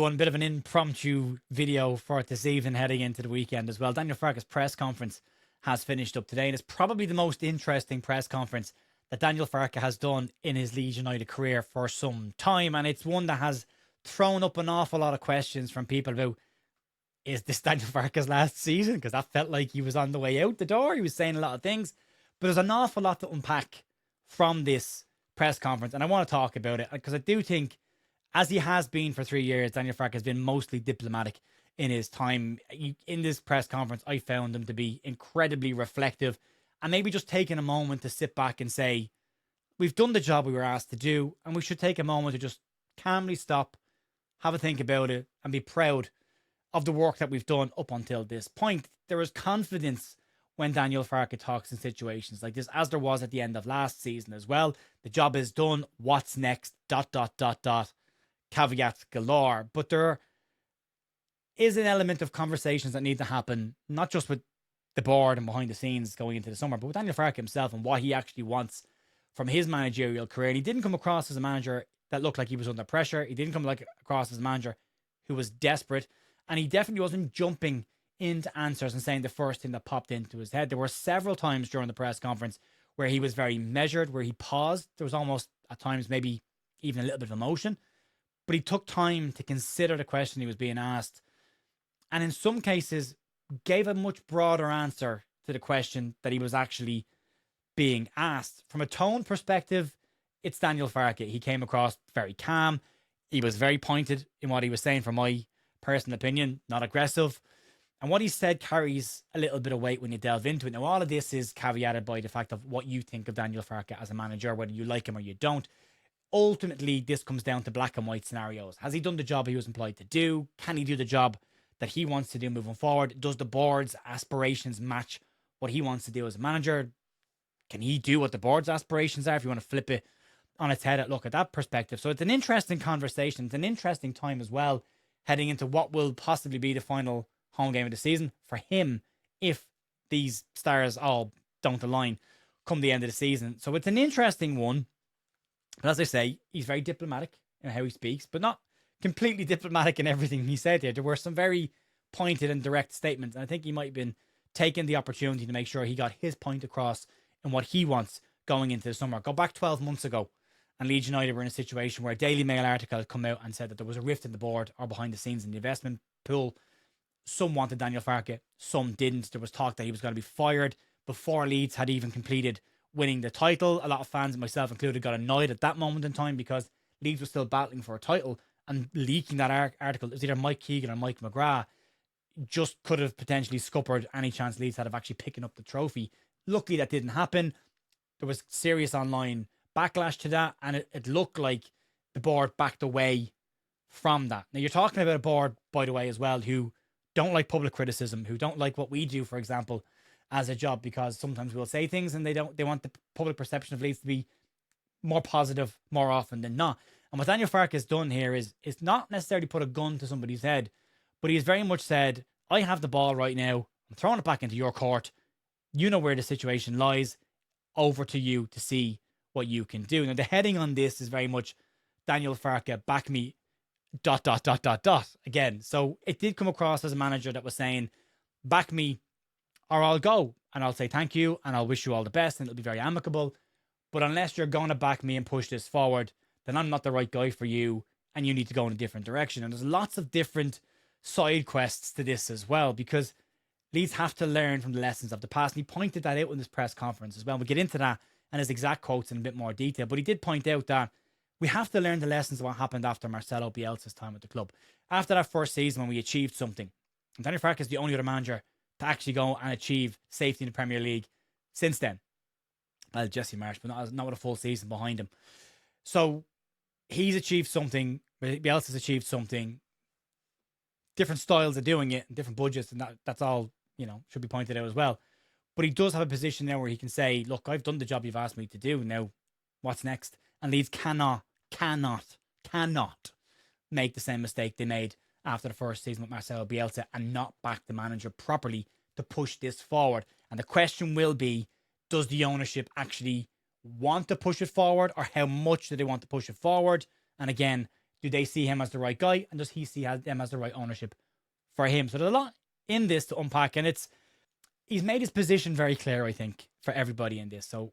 everyone. Bit of an impromptu video for this evening heading into the weekend as well. Daniel Farke's press conference has finished up today, and it's probably the most interesting press conference that Daniel Farke has done in his Leeds United career for some time. And it's one that has thrown up an awful lot of questions from people about, is this Daniel Farke's last season? Because that felt like he was on the way out the door. He was saying a lot of things, but there's an awful lot to unpack from this press conference. And I want to talk about it because I do think, as he has been for 3 years, Daniel Farke has been mostly diplomatic in his time. In this press conference, I found him to be incredibly reflective and maybe just taking a moment to sit back and say, we've done the job we were asked to do, and we should take a moment to just calmly stop, have a think about it, and be proud of the work that we've done up until this point. There is confidence when Daniel Farke talks in situations like this, as there was at the end of last season as well. The job is done. What's next? ... Caveats galore. But there is an element of conversations that need to happen, not just with the board and behind the scenes going into the summer, but with Daniel Farke himself and what he actually wants from his managerial career. And he didn't come across as a manager that looked like he was under pressure. He didn't come across as a manager who was desperate. And he definitely wasn't jumping into answers and saying the first thing that popped into his head. There were several times during the press conference where he was very measured, where he paused. There was almost at times maybe even a little bit of emotion. But he took time to consider the question he was being asked, and in some cases gave a much broader answer to the question that he was actually being asked. From a tone perspective, it's Daniel Farke. He came across very calm. He was very pointed in what he was saying, from my personal opinion, not aggressive. And what he said carries a little bit of weight when you delve into it. Now, all of this is caveated by the fact of what you think of Daniel Farke as a manager, whether you like him or you don't. Ultimately, this comes down to black and white scenarios. Has he done the job he was employed to do? Can he do the job that he wants to do moving forward? Does the board's aspirations match what he wants to do as a manager? Can he do what the board's aspirations are, if you want to flip it on its head and look at that perspective? So it's an interesting conversation. It's an interesting time as well, heading into what will possibly be the final home game of the season for him if these stars all don't align come the end of the season. So it's an interesting one. But as I say, he's very diplomatic in how he speaks, but not completely diplomatic in everything he said here. There were some very pointed and direct statements, and I think he might have been taking the opportunity to make sure he got his point across and what he wants going into the summer. Go back 12 months ago, and Leeds United were in a situation where a Daily Mail article had come out and said that there was a rift in the board or behind the scenes in the investment pool. Some wanted Daniel Farke, some didn't. There was talk that he was going to be fired before Leeds had even completed winning the title. A lot of fans, myself included, got annoyed at that moment in time because Leeds was still battling for a title, and leaking that article, it was either Mike Keegan or Mike McGrath, just could have potentially scuppered any chance Leeds had of actually picking up the trophy. Luckily, that didn't happen. There was serious online backlash to that, and it looked like the board backed away from that. Now, you're talking about a board, by the way, as well, who don't like public criticism, who don't like what we do, for example, as a job, because sometimes we'll say things and they want the public perception of Leeds to be more positive more often than not. And what Daniel Farke has done here is not necessarily put a gun to somebody's head, but he's very much said, I have the ball right now. I'm throwing it back into your court. You know where the situation lies. Over to you to see what you can do. Now, the heading on this is very much Daniel Farke, back me, ... Again, so it did come across as a manager that was saying, back me, or I'll go and I'll say thank you and I'll wish you all the best and it'll be very amicable. But unless you're going to back me and push this forward, then I'm not the right guy for you and you need to go in a different direction. And there's lots of different side quests to this as well, because Leeds have to learn from the lessons of the past. And he pointed that out in this press conference as well. We'll get into that and his exact quotes in a bit more detail. But he did point out that we have to learn the lessons of what happened after Marcelo Bielsa's time at the club. After that first season when we achieved something, and Daniel Farke is the only other manager to actually go and achieve safety in the Premier League since then. Well, Jesse Marsh, but not with a full season behind him. So he's achieved something. Bielsa's achieved something. Different styles of doing it, and different budgets, and that's all, should be pointed out as well. But he does have a position now where he can say, look, I've done the job you've asked me to do. Now, what's next? And Leeds cannot make the same mistake they made after the first season with Marcelo Bielsa and not back the manager properly to push this forward. And the question will be, does the ownership actually want to push it forward, or how much do they want to push it forward? And again, Do they see him as the right guy? And does he see them as the right ownership for him? So there's a lot in this to unpack. And he's made his position very clear, I think, for everybody in this. So,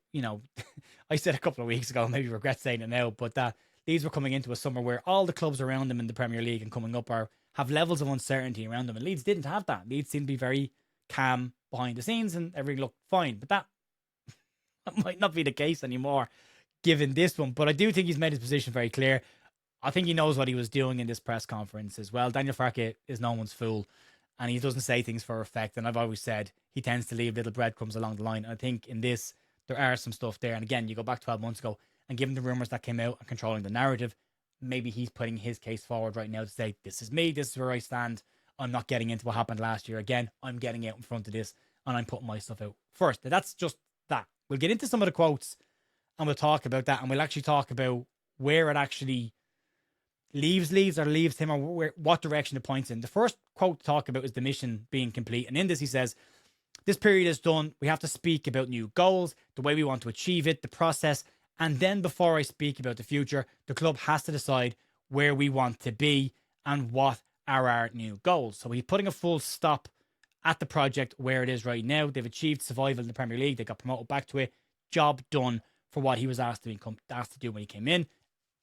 I said a couple of weeks ago, maybe regret saying it now, but that Leeds were coming into a summer where all the clubs around them in the Premier League and coming up have levels of uncertainty around them. And Leeds didn't have that. Leeds seemed to be very calm behind the scenes and everything looked fine. But that might not be the case anymore given this one. But I do think he's made his position very clear. I think he knows what he was doing in this press conference as well. Daniel Farke is no one's fool, and he doesn't say things for effect. And I've always said he tends to leave little breadcrumbs along the line. And I think in this, there are some stuff there. And again, you go back 12 months ago, and given the rumours that came out and controlling the narrative, maybe he's putting his case forward right now to say, this is me, this is where I stand. I'm not getting into what happened last year again. I'm getting out in front of this, and I'm putting my stuff out first. That's just that. We'll get into some of the quotes, and we'll talk about that, and we'll actually talk about where it actually leaves Leeds or leaves him, or what direction it points in. The first quote to talk about is the mission being complete. And in this, he says, this period is done. We have to speak about new goals, the way we want to achieve it, the process. And then before I speak about the future, the club has to decide where we want to be and what are our new goals. So he's putting a full stop at the project where it is right now. They've achieved survival in the Premier League. They got promoted back to it. Job done for what he was asked to do when he came in,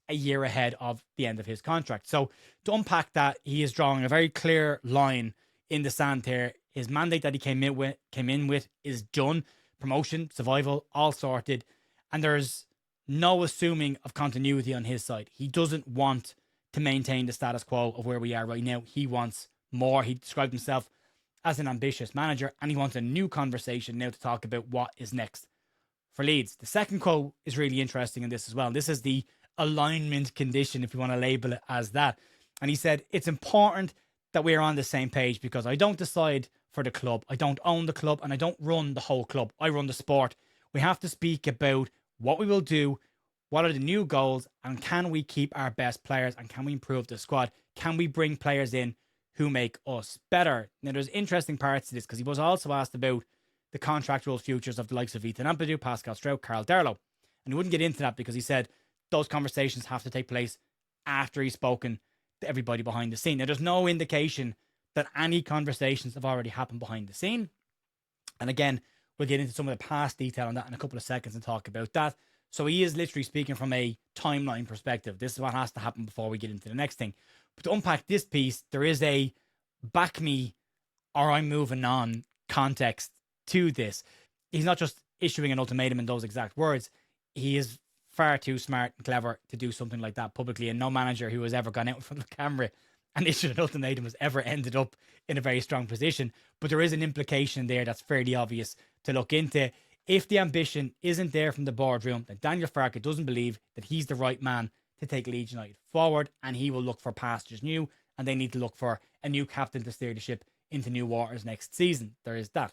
a year ahead of the end of his contract. So to unpack that, he is drawing a very clear line in the sand here. His mandate that he came in with is done. Promotion, survival, all sorted. And there's no assuming of continuity on his side. He doesn't want to maintain the status quo of where we are right now. He wants more. He described himself as an ambitious manager, and he wants a new conversation now to talk about what is next for Leeds. The second quote is really interesting in this as well. This is the alignment condition, if you want to label it as that. And he said, it's important that we're on the same page because I don't decide for the club. I don't own the club, and I don't run the whole club. I run the sport. We have to speak about what we will do, what are the new goals, and can we keep our best players, and can we improve the squad? Can we bring players in who make us better? Now, there's interesting parts to this because he was also asked about the contractual futures of the likes of Ethan Ampadu, Pascal Strout, Carl Darlow. And he wouldn't get into that because he said those conversations have to take place after he's spoken to everybody behind the scene. Now, there's no indication that any conversations have already happened behind the scene. And again, we'll get into some of the past detail on that in a couple of seconds and talk about that. So he is literally speaking from a timeline perspective. This is what has to happen before we get into the next thing. But to unpack this piece, there is a back me or I'm moving on context to this. He's not just issuing an ultimatum in those exact words. He is far too smart and clever to do something like that publicly, and no manager who has ever gone out in front of the camera and issued an ultimatum has ever ended up in a very strong position. But there is an implication there that's fairly obvious to look into. If the ambition isn't there from the boardroom, then Daniel Farke doesn't believe that he's the right man to take Leeds United forward, and he will look for pastures new, and they need to look for a new captain to steer the ship into new waters next season. There is that.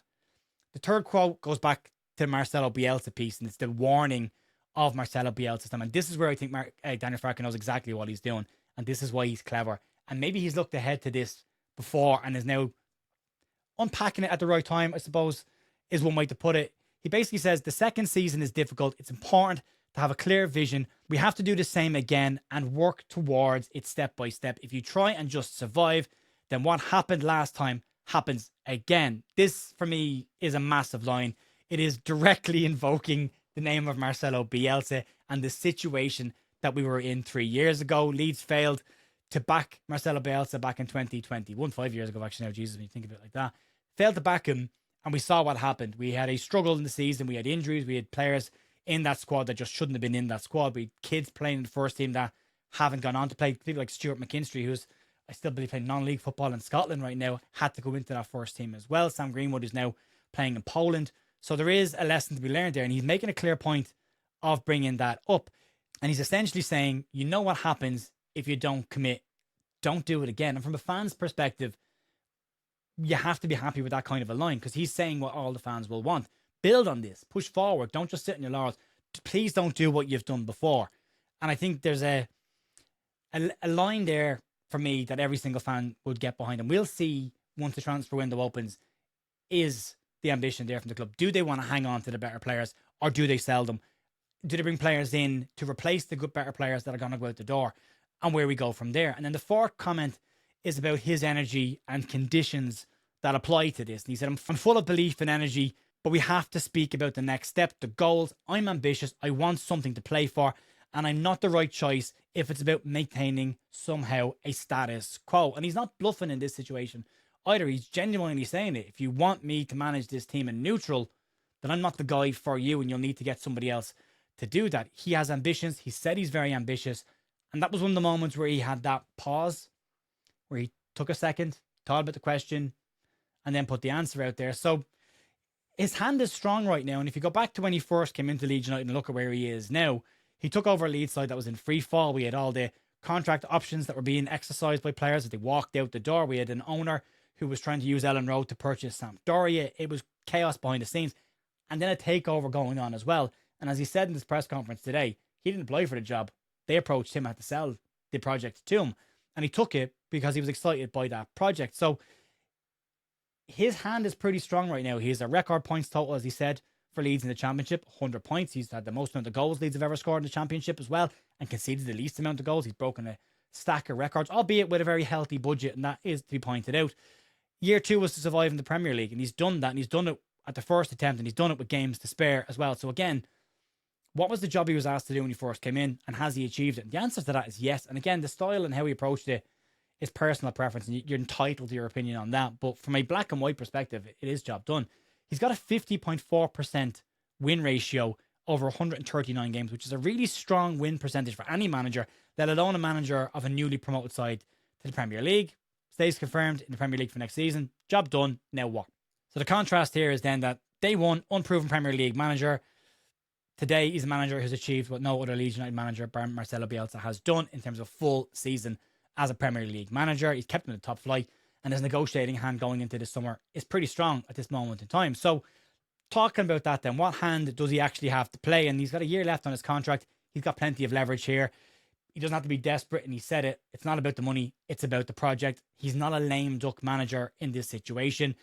The third quote goes back to Marcelo Bielsa piece, and it's the warning of Marcelo Bielsa's time. And this is where I think Daniel Farke knows exactly what he's doing, and this is why he's clever. And maybe he's looked ahead to this before and is now unpacking it at the right time, I suppose, is one way to put it. He basically says the second season is difficult. It's important to have a clear vision. We have to do the same again and work towards it step by step. If you try and just survive, then what happened last time happens again. This, for me, is a massive line. It is directly invoking the name of Marcelo Bielsa and the situation that we were in 3 years ago. Leeds failed to back Marcelo Bielsa back in 2021, 5 years ago, actually, now, Jesus, when you think of it like that. Failed to back him, and we saw what happened. We had a struggle in the season. We had injuries. We had players in that squad that just shouldn't have been in that squad. We had kids playing in the first team that haven't gone on to play. People like Stuart McKinstry, who's, I still believe, playing non-league football in Scotland right now, had to go into that first team as well. Sam Greenwood is now playing in Poland. So there is a lesson to be learned there, and he's making a clear point of bringing that up. And he's essentially saying, you know what happens if you don't commit, don't do it again. And from a fan's perspective, you have to be happy with that kind of a line, because he's saying what all the fans will want. Build on this, push forward, don't just sit in your laurels. Please don't do what you've done before. And I think there's a line there for me that every single fan would get behind. And we'll see once the transfer window opens, is the ambition there from the club? Do they want to hang on to the better players, or do they sell them? Do they bring players in to replace the good, better players that are going to go out the door? and where we go from there. And then the fourth comment is about his energy and conditions that apply to this. And he said, I'm full of belief and energy, but we have to speak about the next step, the goals. I'm ambitious. I want something to play for, and I'm not the right choice if it's about maintaining somehow a status quo. And he's not bluffing in this situation either. He's genuinely saying it. If you want me to manage this team in neutral, then I'm not the guy for you, and you'll need to get somebody else to do that. He has ambitions. He said he's very ambitious. And that was one of the moments where he had that pause, where he took a second, thought about the question, and then put the answer out there. So his hand is strong right now. And if you go back to when he first came into Leeds United and look at where he is now, he took over a Leeds side that was in free fall. We had all the contract options that were being exercised by players as they walked out the door. We had an owner who was trying to use Ellen Road to purchase Sampdoria. It was chaos behind the scenes. And then a takeover going on as well. And as he said in his press conference today, he didn't apply for the job. They approached him, had to sell the project to him. And he took it because he was excited by that project. So his hand is pretty strong right now. He has a record points total, as he said, for Leeds in the Championship, 100 points. He's had the most amount of goals Leeds have ever scored in the Championship as well, and conceded the least amount of goals. He's broken a stack of records, albeit with a very healthy budget, and that is to be pointed out. Year 2 was to survive in the Premier League, and he's done that, and he's done it at the first attempt, and he's done it with games to spare as well. So again, what was the job he was asked to do when he first came in, and has he achieved it? And the answer to that is yes. And again, the style and how he approached it is personal preference, and you're entitled to your opinion on that. But from a black and white perspective, it is job done. He's got a 50.4% win ratio over 139 games, which is a really strong win percentage for any manager, let alone a manager of a newly promoted side to the Premier League. Stays confirmed in the Premier League for next season. Job done. Now what? So the contrast here is then that day one, unproven Premier League manager. Today, he's a manager who's achieved what no other Leeds United manager, Marcelo Bielsa, has done in terms of full season as a Premier League manager. He's kept him in the top flight, and his negotiating hand going into this summer is pretty strong at this moment in time. So talking about that then, what hand does he actually have to play? And he's got a year left on his contract. He's got plenty of leverage here. He doesn't have to be desperate, and he said it. It's not about the money. It's about the project. He's not a lame duck manager in this situation.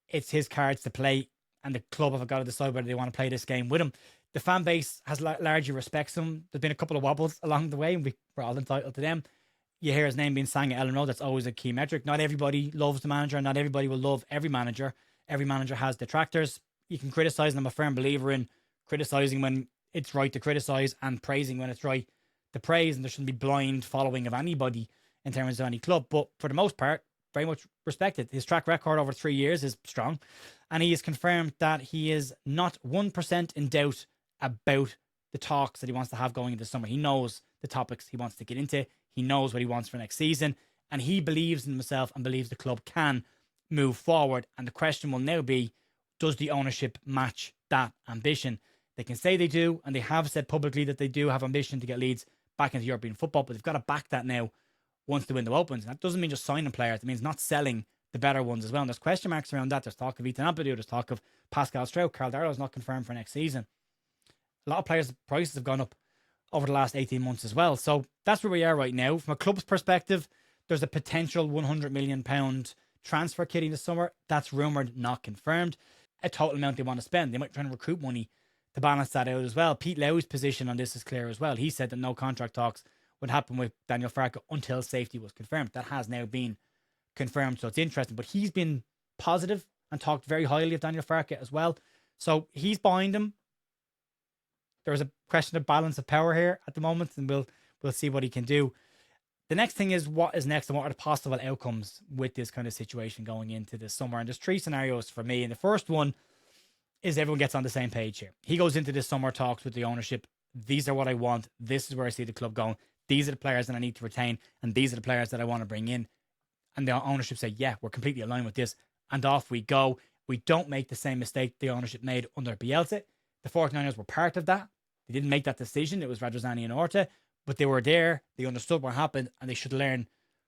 It's his cards to play, and the club have got to decide whether they want to play this game with him. The fan base has largely respects him. There's been a couple of wobbles along the way, and we're all entitled to them. You hear his name being sang at Ellen Road. That's always a key metric. Not everybody loves the manager. Not everybody will love every manager. Every manager has detractors. You can criticize, and I'm a firm believer in criticizing when it's right to criticize and praising when it's right to praise. And there shouldn't be blind following of anybody in terms of any club. But for the most part, very much respected. His track record over 3 years is strong. And he has confirmed that he is not 1% in doubt about the talks that he wants to have going into the summer. He knows the topics he wants to get into. He knows what he wants for next season. And he believes in himself and believes the club can move forward. And the question will now be, does the ownership match that ambition? They can say they do, and they have said publicly that they do have ambition to get Leeds back into European football, but they've got to back that now once the window opens. And that doesn't mean just signing players. It means not selling the better ones as well. And there's question marks around that. There's talk of Ethan Ampadu. There's talk of Pascal Strout. Carl Darlow's not confirmed for next season. A lot of players' prices have gone up over the last 18 months as well. So that's where we are right now. From a club's perspective, there's a potential £100 million transfer kitty this summer. That's rumoured, not confirmed. A total amount they want to spend. They might try and recruit money to balance that out as well. Pete Low's position on this is clear as well. He said that no contract talks would happen with Daniel Farke until safety was confirmed. That has now been confirmed, so it's interesting. But he's been positive and talked very highly of Daniel Farke as well. So he's behind him. There's a question of balance of power here at the moment, and we'll see what he can do. The next thing is what is next and what are the possible outcomes with this kind of situation going into this summer. And there's 3 scenarios for me. And the first one is everyone gets on the same page here. He goes into this summer talks with the ownership. These are what I want. This is where I see the club going. These are the players that I need to retain, and these are the players that I want to bring in. And the ownership say, yeah, we're completely aligned with this. And off we go. We don't make the same mistake the ownership made under Bielsa. The 49ers were part of that. They didn't make that decision. It was Radrizzani and Orta, but they were there. They understood what happened, and they should learn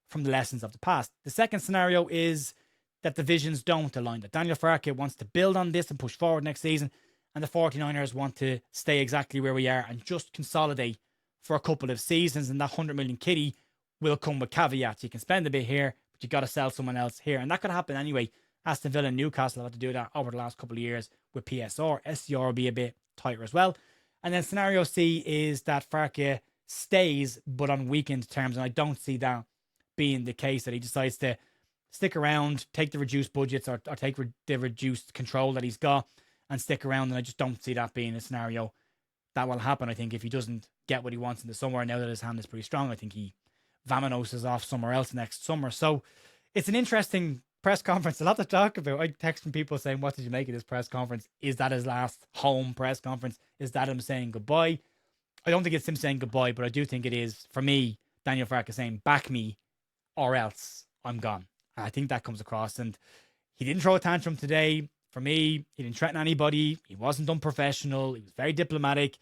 from the lessons of the past. The second scenario is that the visions don't align. That Daniel Farke wants to build on this and push forward next season, and the 49ers want to stay exactly where we are and just consolidate for a couple of seasons. And that 100 million kitty will come with caveats. You can spend a bit here, but you got to sell someone else here, and that could happen anyway. Aston Villa and Newcastle have had to do that over the last couple of years with PSR. SCR will be a bit tighter as well. And then scenario C is that Farke stays, but on weakened terms. And I don't see that being the case, that he decides to stick around, take the reduced budgets, or take the reduced control that he's got and stick around. And I just don't see that being a scenario that will happen. I think if he doesn't get what he wants in the summer, now that his hand is pretty strong, I think he vaminoses off somewhere else next summer. So it's an interesting press conference. A lot to talk about. I text from people saying, what did you make of this press conference? Is that his last home press conference? Is that him saying goodbye? I don't think it's him saying goodbye, but I do think it is, for me, Daniel Farke saying, back me or else I'm gone. And I think that comes across. And he didn't throw a tantrum today. For me, he didn't threaten anybody. He wasn't unprofessional. He was very diplomatic.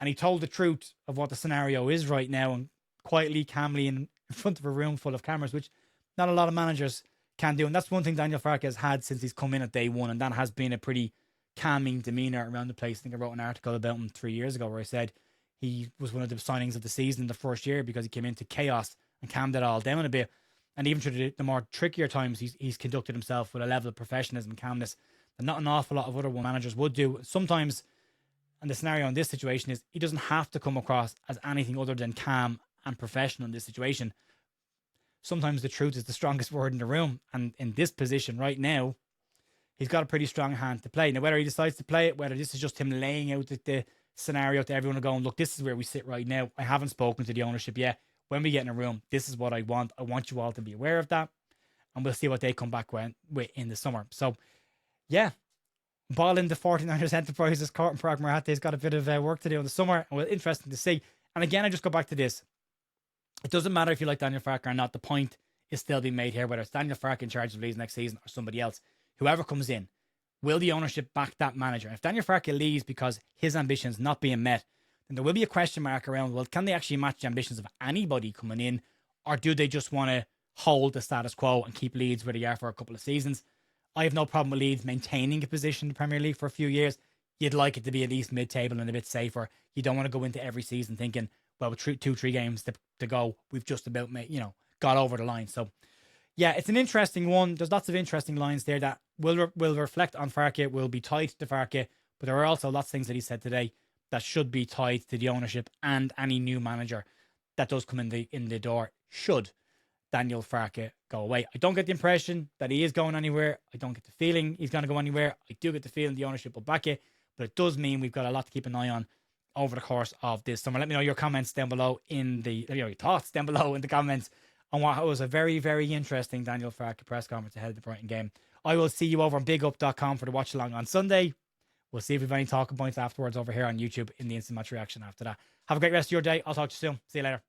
And he told the truth of what the scenario is right now, and quietly, calmly, in front of a room full of cameras, which not a lot of managers can do. And that's one thing Daniel Farke has had since he's come in at day one. And that has been a pretty calming demeanor around the place. I think I wrote an article about him 3 years ago where I said he was one of the signings of the season in the first year because he came into chaos and calmed it all down a bit. And even through the more trickier times, he's conducted himself with a level of professionalism and calmness that not an awful lot of other managers would do. Sometimes, and the scenario in this situation is, he doesn't have to come across as anything other than calm and professional in this situation. Sometimes the truth is the strongest word in the room. And in this position right now, he's got a pretty strong hand to play. Now, whether he decides to play it, whether this is just him laying out the scenario to everyone and going, look, this is where we sit right now. I haven't spoken to the ownership yet. When we get in a room, this is what I want. I want you all to be aware of that. And we'll see what they come back with in the summer. So, yeah. Ball in the 49ers Enterprises court, and Parag Marhatte's got a bit of work to do in the summer. And well, interesting to see. And again, I just go back to this. It doesn't matter if you like Daniel Farke or not. The point is still being made here, whether it's Daniel Farke in charge of Leeds next season or somebody else. Whoever comes in, will the ownership back that manager? And if Daniel Farke leaves because his ambitions not being met, then there will be a question mark around, well, can they actually match the ambitions of anybody coming in? Or do they just want to hold the status quo and keep Leeds where they are for a couple of seasons? I have no problem with Leeds maintaining a position in the Premier League for a few years. You'd like it to be at least mid-table and a bit safer. You don't want to go into every season thinking, well, with 2-3 games to go, we've just about got over the line. So, yeah, it's an interesting one. There's lots of interesting lines there that will reflect on Farke, will be tied to Farke, but there are also lots of things that he said today that should be tied to the ownership and any new manager that does come in the door, should Daniel Farke go away. I don't get the impression that he is going anywhere. I don't get the feeling he's going to go anywhere. I do get the feeling the ownership will back it, but it does mean we've got a lot to keep an eye on over the course of this summer. Let me know your comments down below your thoughts down below in the comments on what was a very, very interesting Daniel Farke press conference ahead of the Brighton game. I will see you over on bigup.com for the watch along on Sunday. We'll see if we've any talking points afterwards over here on YouTube in the instant match reaction after that. Have a great rest of your day. I'll talk to you soon. See you later.